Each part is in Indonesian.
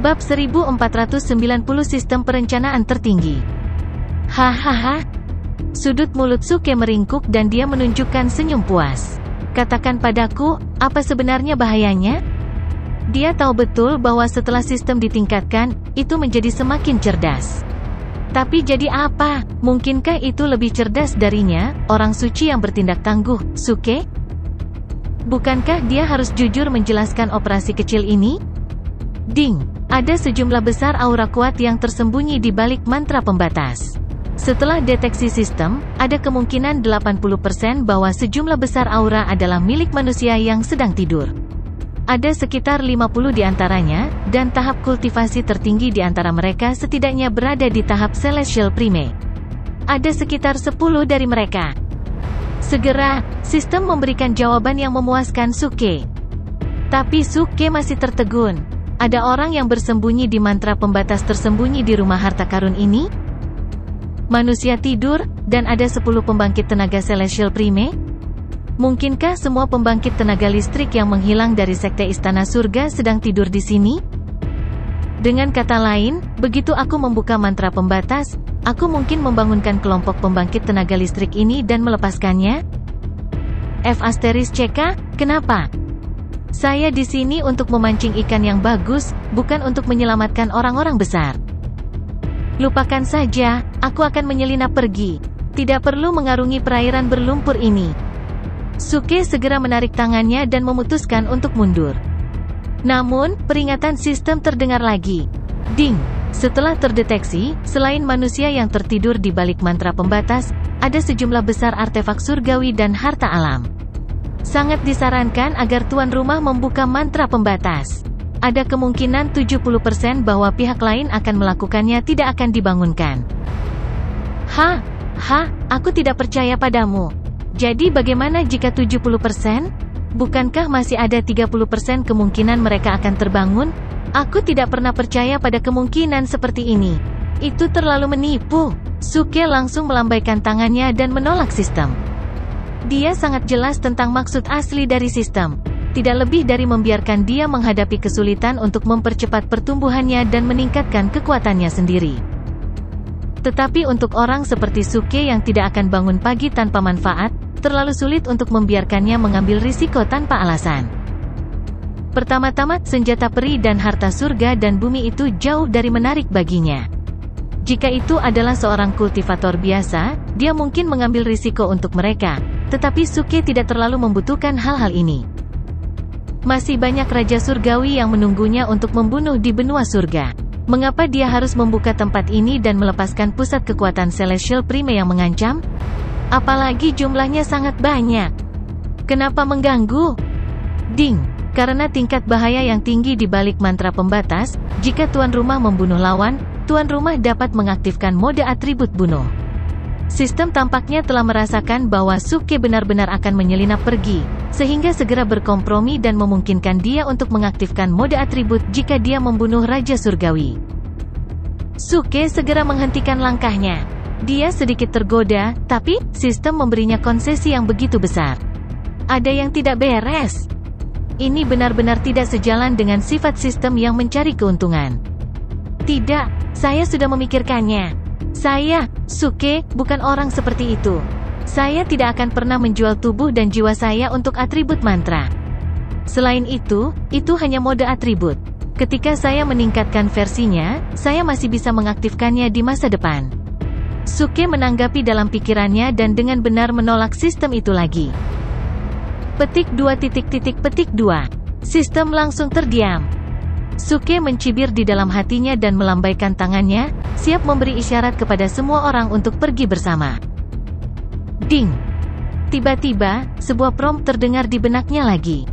Bab 1490 Sistem Perencanaan Tertinggi. Hahaha. Sudut mulut Suke meringkuk dan dia menunjukkan senyum puas. Katakan padaku, apa sebenarnya bahayanya? Dia tahu betul bahwa setelah sistem ditingkatkan, itu menjadi semakin cerdas. Tapi jadi apa? Mungkinkah itu lebih cerdas darinya, orang suci yang bertindak tangguh, Suke? Bukankah dia harus jujur menjelaskan operasi kecil ini? Ding! Ada sejumlah besar aura kuat yang tersembunyi di balik mantra pembatas. Setelah deteksi sistem, ada kemungkinan 80% bahwa sejumlah besar aura adalah milik manusia yang sedang tidur. Ada sekitar 50 di antaranya, dan tahap kultivasi tertinggi di antara mereka setidaknya berada di tahap Celestial Prime. Ada sekitar 10 dari mereka. Segera, sistem memberikan jawaban yang memuaskan Suke. Tapi Suke masih tertegun. Ada orang yang bersembunyi di mantra pembatas tersembunyi di rumah harta karun ini? Manusia tidur, dan ada 10 pembangkit tenaga Celestial Prime? Mungkinkah semua pembangkit tenaga listrik yang menghilang dari Sekte Istana Surga sedang tidur di sini? Dengan kata lain, begitu aku membuka mantra pembatas, aku mungkin membangunkan kelompok pembangkit tenaga listrik ini dan melepaskannya? F***CK, kenapa? Saya di sini untuk memancing ikan yang bagus, bukan untuk menyelamatkan orang-orang besar. Lupakan saja, aku akan menyelinap pergi. Tidak perlu mengarungi perairan berlumpur ini. Suke segera menarik tangannya dan memutuskan untuk mundur. Namun, peringatan sistem terdengar lagi. Ding! Setelah terdeteksi, selain manusia yang tertidur di balik mantra pembatas, ada sejumlah besar artefak surgawi dan harta alam. Sangat disarankan agar tuan rumah membuka mantra pembatas. Ada kemungkinan 70% bahwa pihak lain akan melakukannya tidak akan dibangunkan. Aku tidak percaya padamu. Jadi bagaimana jika 70%? Bukankah masih ada 30% kemungkinan mereka akan terbangun? Aku tidak pernah percaya pada kemungkinan seperti ini. Itu terlalu menipu. Suke langsung melambaikan tangannya dan menolak sistem. Dia sangat jelas tentang maksud asli dari sistem. Tidak lebih dari membiarkan dia menghadapi kesulitan untuk mempercepat pertumbuhannya dan meningkatkan kekuatannya sendiri. Tetapi untuk orang seperti Suke yang tidak akan bangun pagi tanpa manfaat, terlalu sulit untuk membiarkannya mengambil risiko tanpa alasan. Pertama-tama, senjata peri dan harta surga dan bumi itu jauh dari menarik baginya. Jika itu adalah seorang kultivator biasa, dia mungkin mengambil risiko untuk mereka, tetapi Suke tidak terlalu membutuhkan hal-hal ini. Masih banyak raja surgawi yang menunggunya untuk membunuh di benua surga. Mengapa dia harus membuka tempat ini dan melepaskan pusat kekuatan Celestial Prime yang mengancam? Apalagi jumlahnya sangat banyak. Kenapa mengganggu? Ding! Karena tingkat bahaya yang tinggi di balik mantra pembatas, jika tuan rumah membunuh lawan, tuan rumah dapat mengaktifkan mode atribut bunuh. Sistem tampaknya telah merasakan bahwa Suke benar-benar akan menyelinap pergi, sehingga segera berkompromi dan memungkinkan dia untuk mengaktifkan mode atribut jika dia membunuh Raja Surgawi. Suke segera menghentikan langkahnya. Dia sedikit tergoda, tapi sistem memberinya konsesi yang begitu besar. Ada yang tidak beres. Ini benar-benar tidak sejalan dengan sifat sistem yang mencari keuntungan. Tidak, saya sudah memikirkannya. Saya, Suke, bukan orang seperti itu. Saya tidak akan pernah menjual tubuh dan jiwa saya untuk atribut mantra. Selain itu hanya mode atribut. Ketika saya meningkatkan versinya, saya masih bisa mengaktifkannya di masa depan. Suke menanggapi dalam pikirannya dan dengan benar menolak sistem itu lagi. Petik 2. Sistem langsung terdiam. Suke mencibir di dalam hatinya dan melambaikan tangannya, siap memberi isyarat kepada semua orang untuk pergi bersama. Ding! Tiba-tiba, sebuah prompt terdengar di benaknya lagi.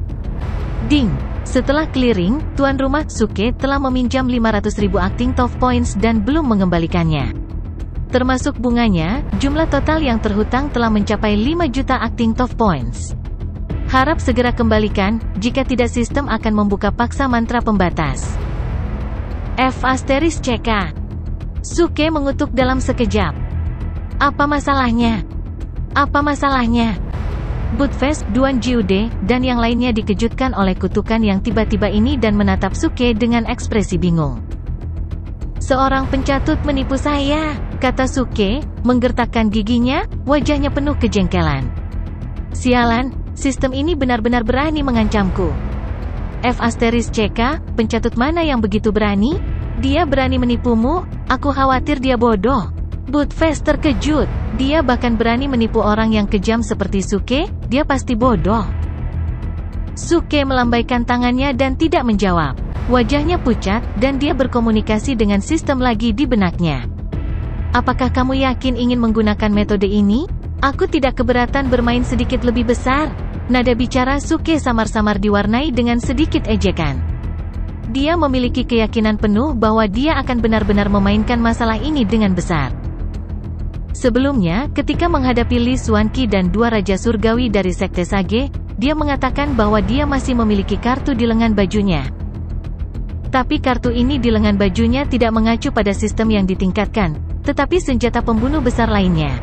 Ding! Setelah clearing, tuan rumah Suke telah meminjam 500.000 acting top points dan belum mengembalikannya. Termasuk bunganya, jumlah total yang terhutang telah mencapai 5 juta acting top points. Harap segera kembalikan, jika tidak sistem akan membuka paksa mantra pembatas. F***CK. Suke mengutuk dalam sekejap. Apa masalahnya? Apa masalahnya? Buttfast, Duan Jiude, dan yang lainnya dikejutkan oleh kutukan yang tiba-tiba ini dan menatap Suke dengan ekspresi bingung. "Seorang pencatut menipu saya," kata Suke, menggertakkan giginya, wajahnya penuh kejengkelan. "Sialan, sistem ini benar-benar berani mengancamku. F*CK, pencatut mana yang begitu berani? Dia berani menipumu? Aku khawatir dia bodoh." Buttfast terkejut. Dia bahkan berani menipu orang yang kejam seperti Suke, dia pasti bodoh. Suke melambaikan tangannya dan tidak menjawab. Wajahnya pucat, dan dia berkomunikasi dengan sistem lagi di benaknya. "Apakah kamu yakin ingin menggunakan metode ini? Aku tidak keberatan bermain sedikit lebih besar." Nada bicara Suke samar-samar diwarnai dengan sedikit ejekan. Dia memiliki keyakinan penuh bahwa dia akan benar-benar memainkan masalah ini dengan besar. Sebelumnya, ketika menghadapi Li Xuanqi dan dua Raja Surgawi dari Sekte Sage, dia mengatakan bahwa dia masih memiliki kartu di lengan bajunya. Tapi kartu ini di lengan bajunya tidak mengacu pada sistem yang ditingkatkan, tetapi senjata pembunuh besar lainnya.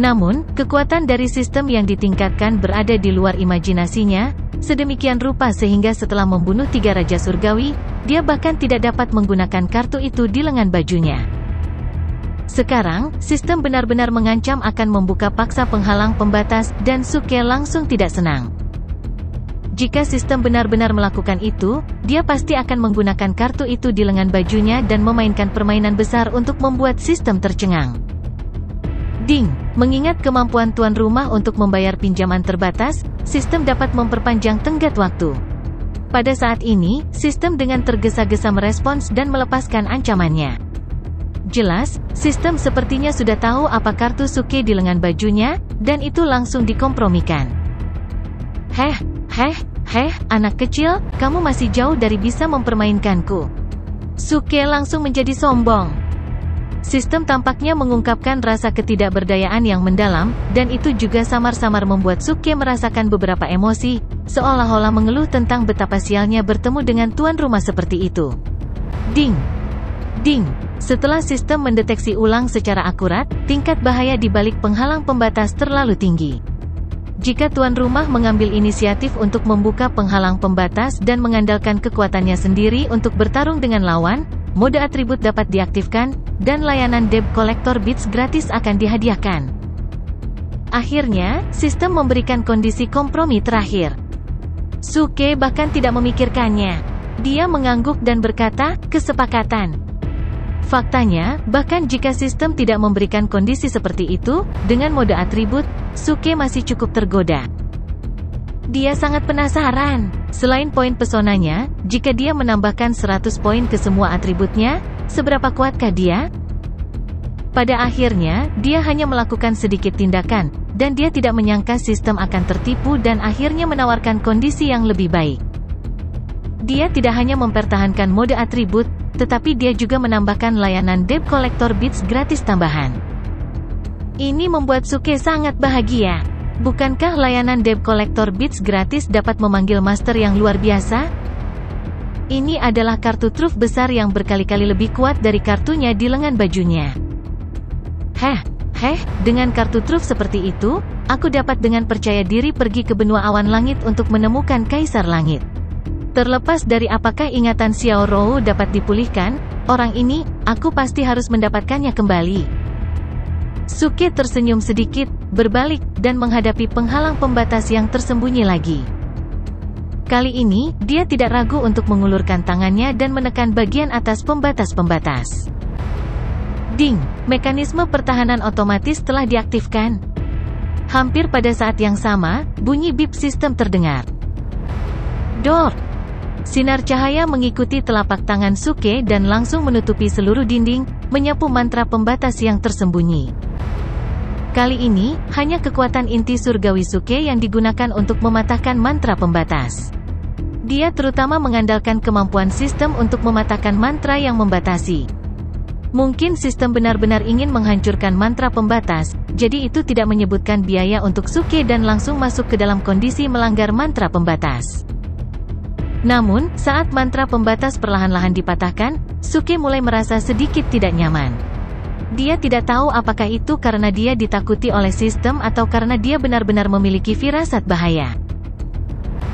Namun, kekuatan dari sistem yang ditingkatkan berada di luar imajinasinya, sedemikian rupa sehingga setelah membunuh 3 Raja Surgawi, dia bahkan tidak dapat menggunakan kartu itu di lengan bajunya. Sekarang, sistem benar-benar mengancam akan membuka paksa penghalang pembatas, dan Suke langsung tidak senang. Jika sistem benar-benar melakukan itu, dia pasti akan menggunakan kartu itu di lengan bajunya dan memainkan permainan besar untuk membuat sistem tercengang. Ding, mengingat kemampuan tuan rumah untuk membayar pinjaman terbatas, sistem dapat memperpanjang tenggat waktu. Pada saat ini, sistem dengan tergesa-gesa merespons dan melepaskan ancamannya. Jelas, sistem sepertinya sudah tahu apa kartu Suke di lengan bajunya, dan itu langsung dikompromikan. Heh, anak kecil, kamu masih jauh dari bisa mempermainkanku." Suke langsung menjadi sombong. Sistem tampaknya mengungkapkan rasa ketidakberdayaan yang mendalam, dan itu juga samar-samar membuat Suke merasakan beberapa emosi, seolah-olah mengeluh tentang betapa sialnya bertemu dengan tuan rumah seperti itu. Ding! Ding! Setelah sistem mendeteksi ulang secara akurat, tingkat bahaya di balik penghalang pembatas terlalu tinggi. Jika tuan rumah mengambil inisiatif untuk membuka penghalang pembatas dan mengandalkan kekuatannya sendiri untuk bertarung dengan lawan, mode atribut dapat diaktifkan, dan layanan debt collector bits gratis akan dihadiahkan. Akhirnya, sistem memberikan kondisi kompromi terakhir. Suke bahkan tidak memikirkannya. Dia mengangguk dan berkata, "Kesepakatan." Faktanya, bahkan jika sistem tidak memberikan kondisi seperti itu, dengan mode atribut, Suke masih cukup tergoda. Dia sangat penasaran. Selain poin pesonanya, jika dia menambahkan 100 poin ke semua atributnya, seberapa kuatkah dia? Pada akhirnya, dia hanya melakukan sedikit tindakan, dan dia tidak menyangka sistem akan tertipu dan akhirnya menawarkan kondisi yang lebih baik. Dia tidak hanya mempertahankan mode atribut, tetapi dia juga menambahkan layanan debt collector bits gratis tambahan. Ini membuat Suke sangat bahagia. Bukankah layanan debt collector bits gratis dapat memanggil master yang luar biasa? Ini adalah kartu truf besar yang berkali-kali lebih kuat dari kartunya di lengan bajunya. Dengan kartu truf seperti itu, aku dapat dengan percaya diri pergi ke benua awan langit untuk menemukan Kaisar Langit. Terlepas dari apakah ingatan Xiao Rou dapat dipulihkan, orang ini, aku pasti harus mendapatkannya kembali. Suke tersenyum sedikit, berbalik, dan menghadapi penghalang pembatas yang tersembunyi lagi. Kali ini, dia tidak ragu untuk mengulurkan tangannya dan menekan bagian atas pembatas-pembatas. Ding! Mekanisme pertahanan otomatis telah diaktifkan. Hampir pada saat yang sama, bunyi bip sistem terdengar. Dor! Sinar cahaya mengikuti telapak tangan Suke dan langsung menutupi seluruh dinding, menyapu mantra pembatas yang tersembunyi. Kali ini, hanya kekuatan inti surgawi Suke yang digunakan untuk mematahkan mantra pembatas. Dia terutama mengandalkan kemampuan sistem untuk mematahkan mantra yang membatasi. Mungkin sistem benar-benar ingin menghancurkan mantra pembatas, jadi itu tidak menyebutkan biaya untuk Suke dan langsung masuk ke dalam kondisi melanggar mantra pembatas. Namun, saat mantra pembatas perlahan-lahan dipatahkan, Suke mulai merasa sedikit tidak nyaman. Dia tidak tahu apakah itu karena dia ditakuti oleh sistem atau karena dia benar-benar memiliki firasat bahaya.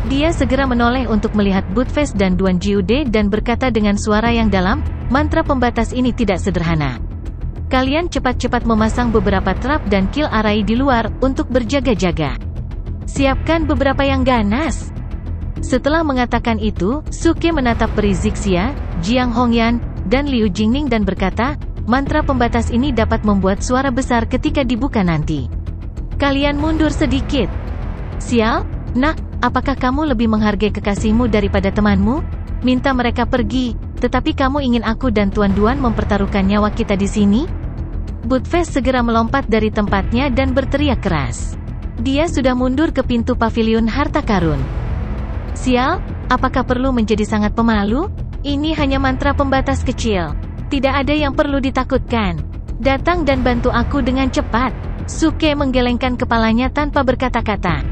Dia segera menoleh untuk melihat Buttfast dan Duan Jiude dan berkata dengan suara yang dalam, mantra pembatas ini tidak sederhana. Kalian cepat-cepat memasang beberapa trap dan kill array di luar, untuk berjaga-jaga. Siapkan beberapa yang ganas. Setelah mengatakan itu, Suke menatap peri Zixia, Jiang Hongyan, dan Liu Jingning dan berkata, mantra pembatas ini dapat membuat suara besar ketika dibuka nanti. Kalian mundur sedikit. Sial, nak, apakah kamu lebih menghargai kekasihmu daripada temanmu? Minta mereka pergi, tetapi kamu ingin aku dan Tuan Duan mempertaruhkan nyawa kita di sini? Buttfast segera melompat dari tempatnya dan berteriak keras. Dia sudah mundur ke pintu paviliun harta karun. Sial, apakah perlu menjadi sangat pemalu? Ini hanya mantra pembatas kecil. Tidak ada yang perlu ditakutkan. Datang dan bantu aku dengan cepat. Suke menggelengkan kepalanya tanpa berkata-kata.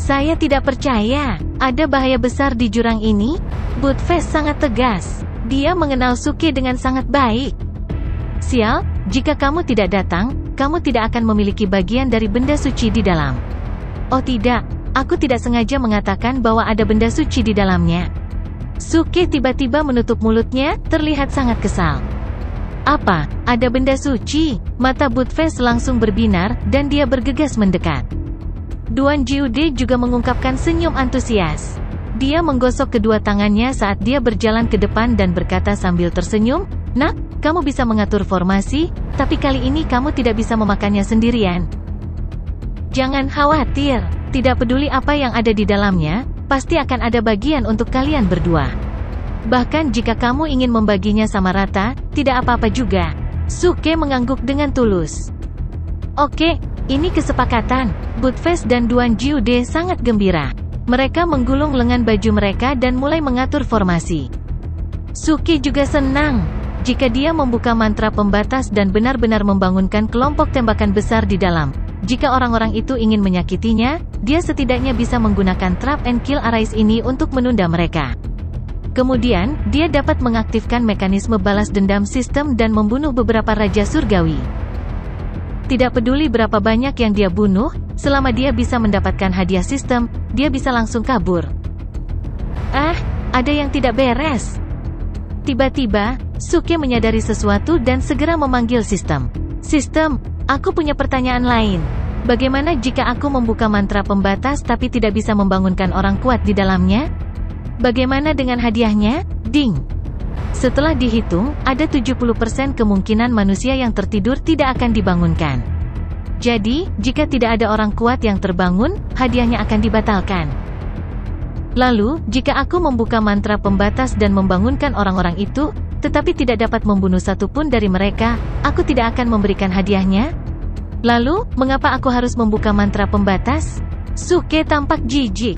Saya tidak percaya. Ada bahaya besar di jurang ini? Buttfast sangat tegas. Dia mengenal Suke dengan sangat baik. Sial, jika kamu tidak datang, kamu tidak akan memiliki bagian dari benda suci di dalam. Oh tidak, aku tidak sengaja mengatakan bahwa ada benda suci di dalamnya. Suke tiba-tiba menutup mulutnya, terlihat sangat kesal. Apa? Ada benda suci? Mata Buttfast langsung berbinar, dan dia bergegas mendekat. Duan Jiude juga mengungkapkan senyum antusias. Dia menggosok kedua tangannya saat dia berjalan ke depan dan berkata sambil tersenyum, nak, kamu bisa mengatur formasi, tapi kali ini kamu tidak bisa memakannya sendirian. Jangan khawatir, tidak peduli apa yang ada di dalamnya, pasti akan ada bagian untuk kalian berdua. Bahkan jika kamu ingin membaginya sama rata, tidak apa-apa juga. Suke mengangguk dengan tulus. Oke, ini kesepakatan. Buttfast dan Duan Jiude sangat gembira. Mereka menggulung lengan baju mereka dan mulai mengatur formasi. Suke juga senang. Jika dia membuka mantra pembatas dan benar-benar membangunkan kelompok tembakan besar di dalam. Jika orang-orang itu ingin menyakitinya, dia setidaknya bisa menggunakan trap and kill arrays ini untuk menunda mereka. Kemudian, dia dapat mengaktifkan mekanisme balas dendam sistem dan membunuh beberapa Raja Surgawi. Tidak peduli berapa banyak yang dia bunuh, selama dia bisa mendapatkan hadiah sistem, dia bisa langsung kabur. Ada yang tidak beres. Tiba-tiba, Suke menyadari sesuatu dan segera memanggil sistem. Sistem, aku punya pertanyaan lain. Bagaimana jika aku membuka mantra pembatas tapi tidak bisa membangunkan orang kuat di dalamnya? Bagaimana dengan hadiahnya? Ding. Setelah dihitung, ada 70% kemungkinan manusia yang tertidur tidak akan dibangunkan. Jadi, jika tidak ada orang kuat yang terbangun, hadiahnya akan dibatalkan. Lalu, jika aku membuka mantra pembatas dan membangunkan orang-orang itu, tetapi tidak dapat membunuh satupun dari mereka, aku tidak akan memberikan hadiahnya? Lalu, mengapa aku harus membuka mantra pembatas? Suke tampak jijik.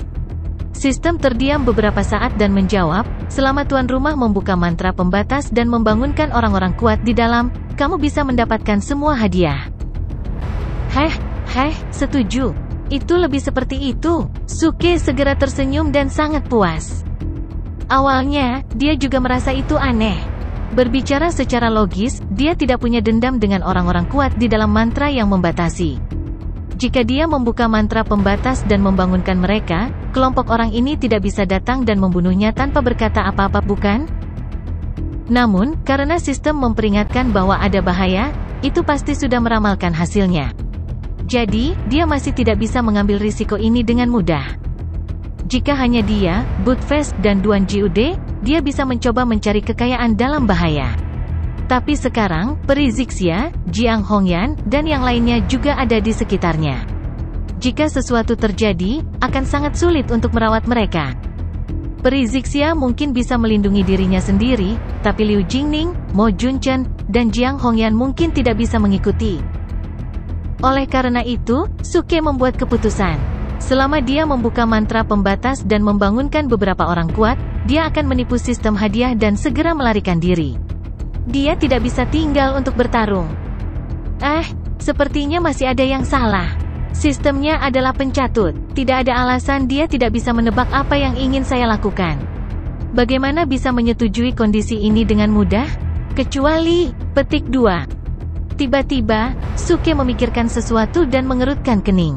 Sistem terdiam beberapa saat dan menjawab, selama tuan rumah membuka mantra pembatas dan membangunkan orang-orang kuat di dalam, kamu bisa mendapatkan semua hadiah. Setuju. Itu lebih seperti itu. Suke segera tersenyum dan sangat puas. Awalnya, dia juga merasa itu aneh. Berbicara secara logis, dia tidak punya dendam dengan orang-orang kuat di dalam mantra yang membatasi. Jika dia membuka mantra pembatas dan membangunkan mereka, kelompok orang ini tidak bisa datang dan membunuhnya tanpa berkata apa-apa, bukan? Namun, karena sistem memperingatkan bahwa ada bahaya, itu pasti sudah meramalkan hasilnya. Jadi, dia masih tidak bisa mengambil risiko ini dengan mudah. Jika hanya dia, Buttfast dan Duan Jiude, dia bisa mencoba mencari kekayaan dalam bahaya. Tapi sekarang, peri Zixia, Jiang Hongyan, dan yang lainnya juga ada di sekitarnya. Jika sesuatu terjadi, akan sangat sulit untuk merawat mereka. Peri Zixia mungkin bisa melindungi dirinya sendiri, tapi Liu Jingning, Mo Junchen, dan Jiang Hongyan mungkin tidak bisa mengikuti. Oleh karena itu, Suke membuat keputusan. Selama dia membuka mantra pembatas dan membangunkan beberapa orang kuat, dia akan menipu sistem hadiah dan segera melarikan diri. Dia tidak bisa tinggal untuk bertarung. Sepertinya masih ada yang salah. Sistemnya adalah pencatut. Tidak ada alasan dia tidak bisa menebak apa yang ingin saya lakukan. Bagaimana bisa menyetujui kondisi ini dengan mudah? Kecuali, petik 2. Tiba-tiba, Suke memikirkan sesuatu dan mengerutkan kening.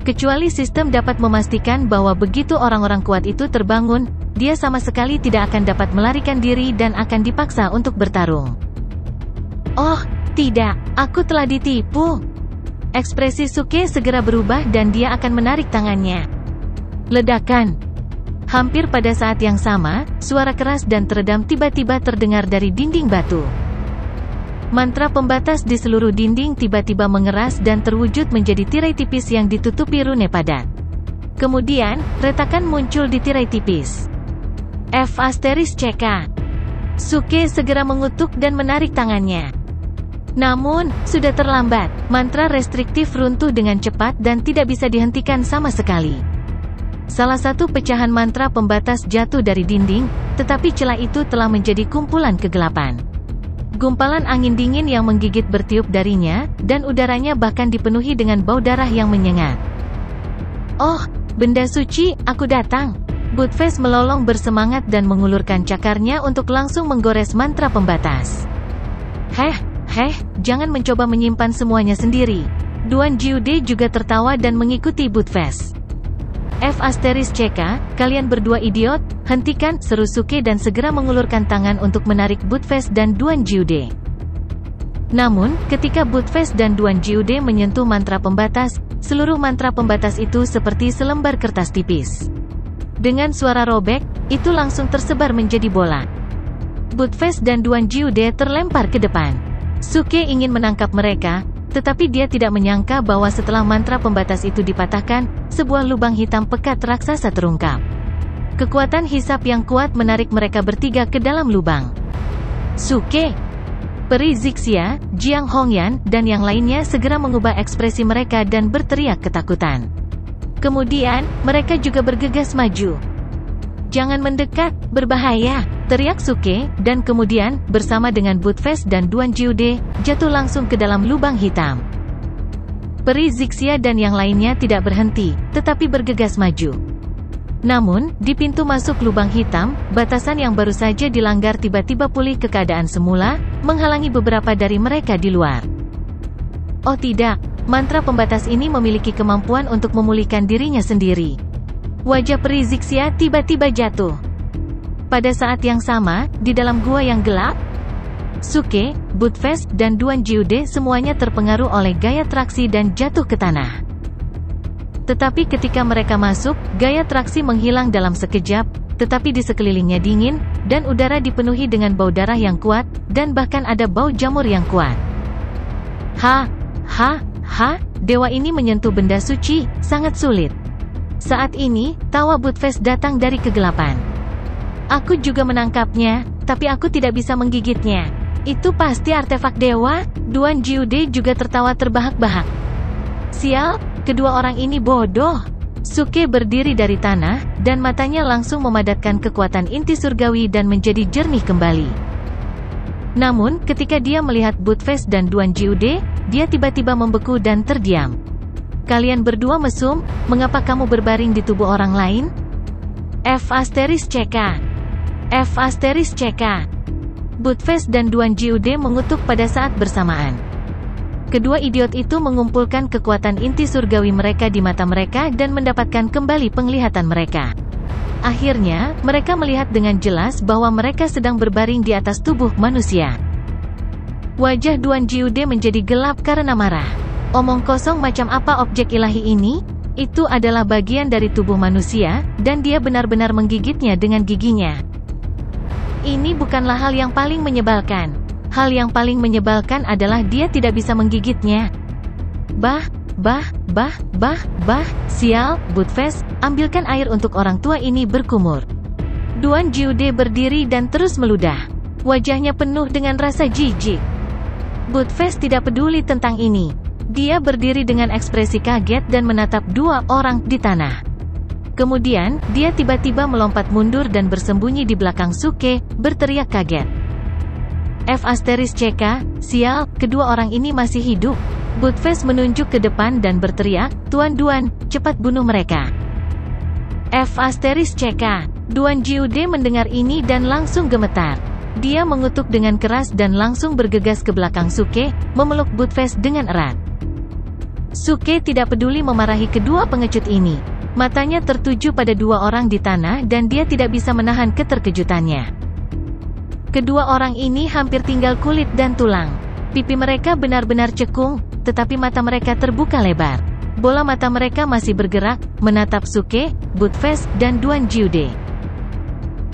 Kecuali sistem dapat memastikan bahwa begitu orang-orang kuat itu terbangun, dia sama sekali tidak akan dapat melarikan diri dan akan dipaksa untuk bertarung. Oh, tidak, aku telah ditipu. Ekspresi Suke segera berubah dan dia akan menarik tangannya. Ledakan. Hampir pada saat yang sama, suara keras dan teredam tiba-tiba terdengar dari dinding batu. Mantra pembatas di seluruh dinding tiba-tiba mengeras dan terwujud menjadi tirai tipis yang ditutupi rune padat. Kemudian, retakan muncul di tirai tipis. F***CK. Suke segera mengutuk dan menarik tangannya. Namun, sudah terlambat. Mantra restriktif runtuh dengan cepat dan tidak bisa dihentikan sama sekali. Salah satu pecahan mantra pembatas jatuh dari dinding, tetapi celah itu telah menjadi kumpulan kegelapan. Gumpalan angin dingin yang menggigit bertiup darinya, dan udaranya bahkan dipenuhi dengan bau darah yang menyengat. Oh, benda suci, aku datang. Buttface melolong bersemangat dan mengulurkan cakarnya untuk langsung menggores mantra pembatas. Jangan mencoba menyimpan semuanya sendiri. Duan Jiude juga tertawa dan mengikuti Buttface. F***CK, kalian berdua idiot, hentikan, seru Suke dan segera mengulurkan tangan untuk menarik Buttface dan Duan Jiude. Namun, ketika Buttface dan Duan Jiude menyentuh mantra pembatas, seluruh mantra pembatas itu seperti selembar kertas tipis. Dengan suara robek, itu langsung tersebar menjadi bola. Buttface dan Duan Jiude terlempar ke depan. Suke ingin menangkap mereka, tetapi dia tidak menyangka bahwa setelah mantra pembatas itu dipatahkan, sebuah lubang hitam pekat raksasa terungkap. Kekuatan hisap yang kuat menarik mereka bertiga ke dalam lubang. Suke, Peri Zixia, Jiang Hongyan, dan yang lainnya segera mengubah ekspresi mereka dan berteriak ketakutan. Kemudian, mereka juga bergegas maju. Jangan mendekat, berbahaya, teriak Suke, dan kemudian, bersama dengan Buttface dan Duan Jiude, jatuh langsung ke dalam lubang hitam. Peri Zixia dan yang lainnya tidak berhenti, tetapi bergegas maju. Namun, di pintu masuk lubang hitam, batasan yang baru saja dilanggar tiba-tiba pulih ke keadaan semula, menghalangi beberapa dari mereka di luar. Oh tidak, mantra pembatas ini memiliki kemampuan untuk memulihkan dirinya sendiri. Wajah Peri Zixia tiba-tiba jatuh. Pada saat yang sama, di dalam gua yang gelap, Suke, Buttface, dan Duan Jiude semuanya terpengaruh oleh gaya traksi dan jatuh ke tanah. Tetapi ketika mereka masuk, gaya traksi menghilang dalam sekejap, tetapi di sekelilingnya dingin, dan udara dipenuhi dengan bau darah yang kuat, dan bahkan ada bau jamur yang kuat. Dewa ini menyentuh benda suci, sangat sulit. Saat ini, tawa Buttface datang dari kegelapan. Aku juga menangkapnya, tapi aku tidak bisa menggigitnya. Itu pasti artefak dewa. Duan Jiude juga tertawa terbahak-bahak. Sial, kedua orang ini bodoh. Suke berdiri dari tanah, dan matanya langsung memadatkan kekuatan inti surgawi dan menjadi jernih kembali. Namun, ketika dia melihat Buttface dan Duan Jiude, dia tiba-tiba membeku dan terdiam. Kalian berdua mesum, mengapa kamu berbaring di tubuh orang lain? F***CK. Buttface dan Duan Jiude mengutuk pada saat bersamaan. Kedua idiot itu mengumpulkan kekuatan inti surgawi mereka di mata mereka dan mendapatkan kembali penglihatan mereka. Akhirnya, mereka melihat dengan jelas bahwa mereka sedang berbaring di atas tubuh manusia. Wajah Duan Jiude menjadi gelap karena marah. Omong kosong macam apa objek ilahi ini? Itu adalah bagian dari tubuh manusia, dan dia benar-benar menggigitnya dengan giginya. Ini bukanlah hal yang paling menyebalkan. Hal yang paling menyebalkan adalah dia tidak bisa menggigitnya. Sial, Buttface, ambilkan air untuk orang tua ini berkumur. Duan Jiude berdiri dan terus meludah. Wajahnya penuh dengan rasa jijik. Buttface tidak peduli tentang ini. Dia berdiri dengan ekspresi kaget dan menatap dua orang di tanah. Kemudian, dia tiba-tiba melompat mundur dan bersembunyi di belakang Suke, berteriak kaget. F***CK, sial, kedua orang ini masih hidup. Buttface menunjuk ke depan dan berteriak, Tuan Duan, cepat bunuh mereka. F***CK. Duan Jiude mendengar ini dan langsung gemetar. Dia mengutuk dengan keras dan langsung bergegas ke belakang Suke, memeluk Buttfast dengan erat. Suke tidak peduli memarahi kedua pengecut ini. Matanya tertuju pada dua orang di tanah dan dia tidak bisa menahan keterkejutannya. Kedua orang ini hampir tinggal kulit dan tulang. Pipi mereka benar-benar cekung, tetapi mata mereka terbuka lebar. Bola mata mereka masih bergerak, menatap Suke, Buttfast, dan Duan Jiude.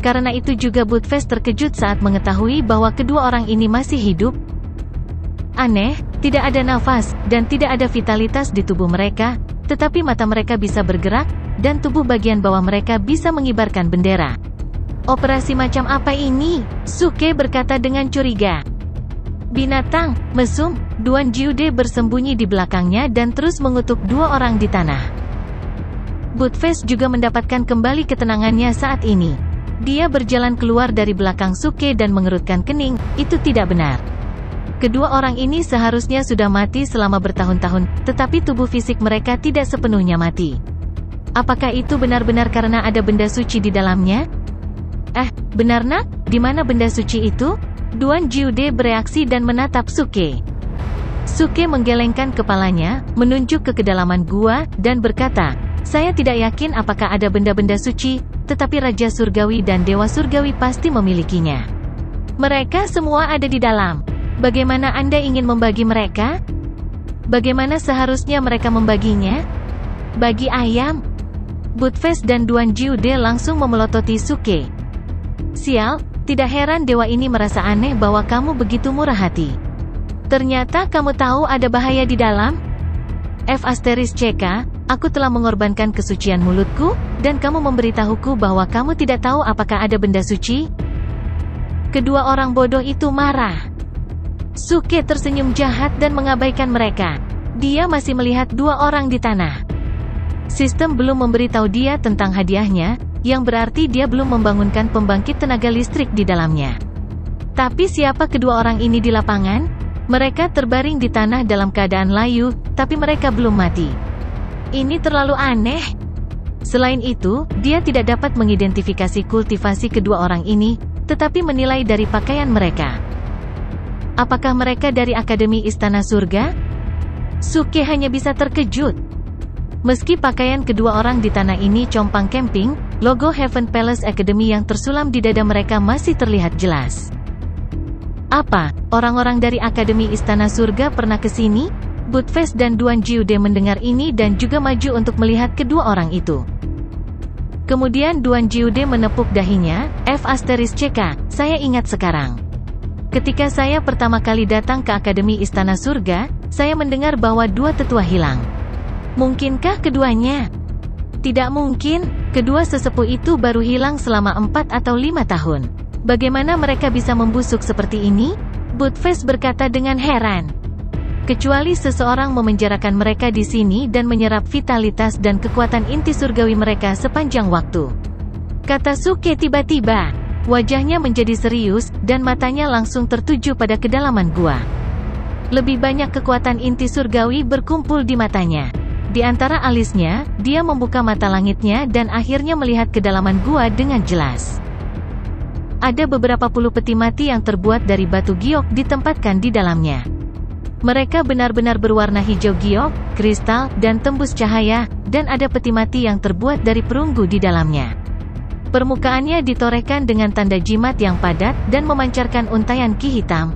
Karena itu juga Buttfast terkejut saat mengetahui bahwa kedua orang ini masih hidup. Aneh, tidak ada nafas, dan tidak ada vitalitas di tubuh mereka, tetapi mata mereka bisa bergerak, dan tubuh bagian bawah mereka bisa mengibarkan bendera. Operasi macam apa ini? Suke berkata dengan curiga. Binatang, mesum. Duan Jiude bersembunyi di belakangnya dan terus mengutuk dua orang di tanah. Buttfast juga mendapatkan kembali ketenangannya saat ini. Dia berjalan keluar dari belakang Suke dan mengerutkan kening. Itu tidak benar. Kedua orang ini seharusnya sudah mati selama bertahun-tahun, tetapi tubuh fisik mereka tidak sepenuhnya mati. Apakah itu benar-benar karena ada benda suci di dalamnya? Benar nak? Di mana benda suci itu? Duan Jiude bereaksi dan menatap Suke. Suke menggelengkan kepalanya, menunjuk ke kedalaman gua, dan berkata, saya tidak yakin apakah ada benda-benda suci, tetapi Raja Surgawi dan Dewa Surgawi pasti memilikinya. Mereka semua ada di dalam. Bagaimana Anda ingin membagi mereka? Bagaimana seharusnya mereka membaginya? Bagi ayam? Buttfast dan Duan Jiude langsung memelototi Suke. Sial, tidak heran dewa ini merasa aneh bahwa kamu begitu murah hati. Ternyata kamu tahu ada bahaya di dalam? F*CK, aku telah mengorbankan kesucian mulutku, dan kamu memberitahuku bahwa kamu tidak tahu apakah ada benda suci? Kedua orang bodoh itu marah. Suke tersenyum jahat dan mengabaikan mereka. Dia masih melihat dua orang di tanah. Sistem belum memberitahu dia tentang hadiahnya, yang berarti dia belum membangunkan pembangkit tenaga listrik di dalamnya. Tapi siapa kedua orang ini di lapangan? Mereka terbaring di tanah dalam keadaan layu, tapi mereka belum mati. Ini terlalu aneh. Selain itu, dia tidak dapat mengidentifikasi kultivasi kedua orang ini, tetapi menilai dari pakaian mereka. Apakah mereka dari Akademi Istana Surga? Suke hanya bisa terkejut. Meski pakaian kedua orang di tanah ini compang camping, logo Heaven Palace Academy yang tersulam di dada mereka masih terlihat jelas. Apa, orang-orang dari Akademi Istana Surga pernah ke sini? Buttfast dan Duan Jiude mendengar ini dan juga maju untuk melihat kedua orang itu. Kemudian Duan Jiude menepuk dahinya, F*CK, saya ingat sekarang. Ketika saya pertama kali datang ke Akademi Istana Surga, saya mendengar bahwa dua tetua hilang. Mungkinkah keduanya? Tidak mungkin, kedua sesepuh itu baru hilang selama 4 atau 5 tahun. Bagaimana mereka bisa membusuk seperti ini? Buttfast berkata dengan heran. Kecuali seseorang memenjarakan mereka di sini dan menyerap vitalitas dan kekuatan inti surgawi mereka sepanjang waktu. Kata Suke tiba-tiba. Wajahnya menjadi serius, dan matanya langsung tertuju pada kedalaman gua. Lebih banyak kekuatan inti surgawi berkumpul di matanya. Di antara alisnya, dia membuka mata langitnya dan akhirnya melihat kedalaman gua dengan jelas. Ada beberapa puluh peti mati yang terbuat dari batu giok ditempatkan di dalamnya. Mereka benar-benar berwarna hijau giok, kristal, dan tembus cahaya, dan ada peti mati yang terbuat dari perunggu di dalamnya. Permukaannya ditorehkan dengan tanda jimat yang padat dan memancarkan untaian ki hitam.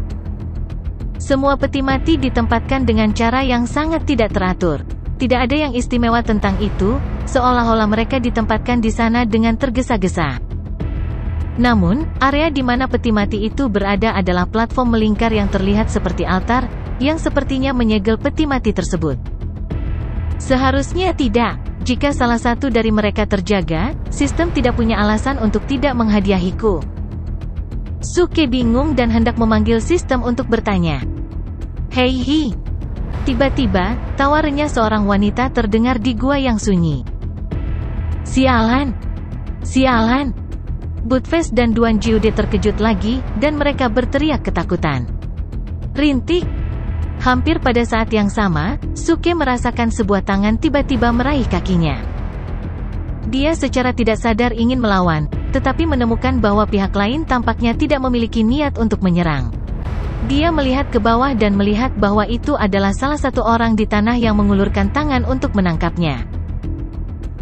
Semua peti mati ditempatkan dengan cara yang sangat tidak teratur. Tidak ada yang istimewa tentang itu, seolah-olah mereka ditempatkan di sana dengan tergesa-gesa. Namun, area di mana peti mati itu berada adalah platform melingkar yang terlihat seperti altar, yang sepertinya menyegel peti mati tersebut. Seharusnya tidak. Jika salah satu dari mereka terjaga, sistem tidak punya alasan untuk tidak menghadiahiku. Suke bingung dan hendak memanggil sistem untuk bertanya. Hei. Tiba-tiba, tawa renyah seorang wanita terdengar di gua yang sunyi. Sialan. Buttfast dan Duan Jiude terkejut lagi, dan mereka berteriak ketakutan. Rintik. Hampir pada saat yang sama, Suke merasakan sebuah tangan tiba-tiba meraih kakinya. Dia secara tidak sadar ingin melawan, tetapi menemukan bahwa pihak lain tampaknya tidak memiliki niat untuk menyerang. Dia melihat ke bawah dan melihat bahwa itu adalah salah satu orang di tanah yang mengulurkan tangan untuk menangkapnya.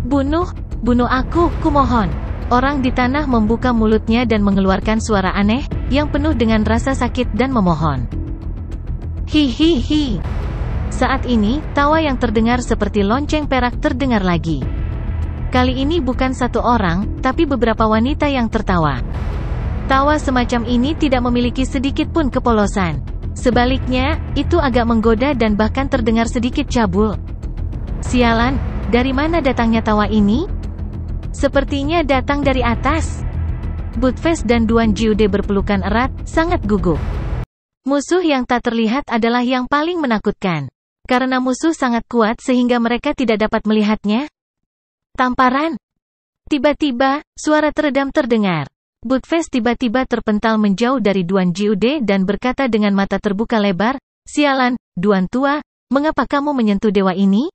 Bunuh aku, kumohon. Orang di tanah membuka mulutnya dan mengeluarkan suara aneh, yang penuh dengan rasa sakit dan memohon. Hihihi. Saat ini, tawa yang terdengar seperti lonceng perak terdengar lagi. Kali ini bukan satu orang, tapi beberapa wanita yang tertawa. Tawa semacam ini tidak memiliki sedikit pun kepolosan. Sebaliknya, itu agak menggoda dan bahkan terdengar sedikit cabul. Sialan, dari mana datangnya tawa ini? Sepertinya datang dari atas. Buttfast dan Duan Jiude berpelukan erat, sangat gugup. Musuh yang tak terlihat adalah yang paling menakutkan. Karena musuh sangat kuat sehingga mereka tidak dapat melihatnya. Tamparan. Tiba-tiba, suara teredam terdengar. Buttfast tiba-tiba terpental menjauh dari Duan Jiude dan berkata dengan mata terbuka lebar, "Sialan, Duan tua, mengapa kamu menyentuh dewa ini?"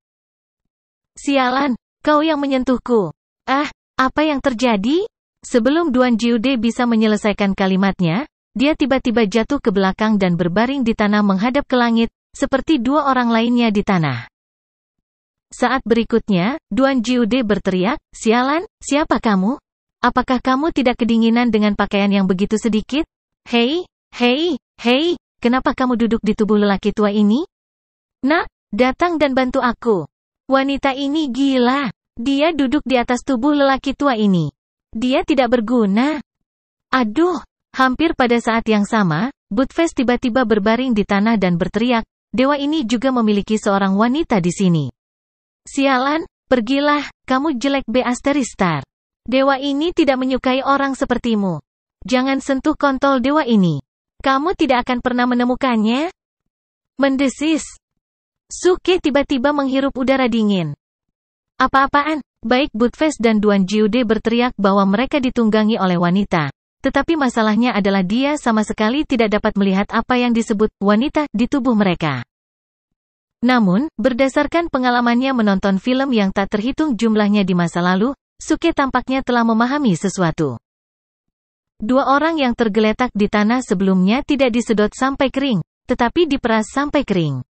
"Sialan, kau yang menyentuhku." "Ah, apa yang terjadi?" Sebelum Duan Jiude bisa menyelesaikan kalimatnya, dia tiba-tiba jatuh ke belakang dan berbaring di tanah menghadap ke langit, seperti dua orang lainnya di tanah. Saat berikutnya, Duan Jiude berteriak, "Sialan, siapa kamu? Apakah kamu tidak kedinginan dengan pakaian yang begitu sedikit? Hei, kenapa kamu duduk di tubuh lelaki tua ini? Nak, datang dan bantu aku. Wanita ini gila. Dia duduk di atas tubuh lelaki tua ini. Dia tidak berguna." Aduh, hampir pada saat yang sama, Buttfast tiba-tiba berbaring di tanah dan berteriak, "Dewa ini juga memiliki seorang wanita di sini. Sialan, pergilah, kamu jelek Asteristar. Dewa ini tidak menyukai orang sepertimu. Jangan sentuh kontol dewa ini. Kamu tidak akan pernah menemukannya." Mendesis. Suke tiba-tiba menghirup udara dingin. "Apa-apaan?" Baik Buttfast dan Duan Jiude berteriak bahwa mereka ditunggangi oleh wanita. Tetapi masalahnya adalah dia sama sekali tidak dapat melihat apa yang disebut wanita di tubuh mereka. Namun, berdasarkan pengalamannya menonton film yang tak terhitung jumlahnya di masa lalu, Suke tampaknya telah memahami sesuatu. Dua orang yang tergeletak di tanah sebelumnya tidak disedot sampai kering, tetapi diperas sampai kering.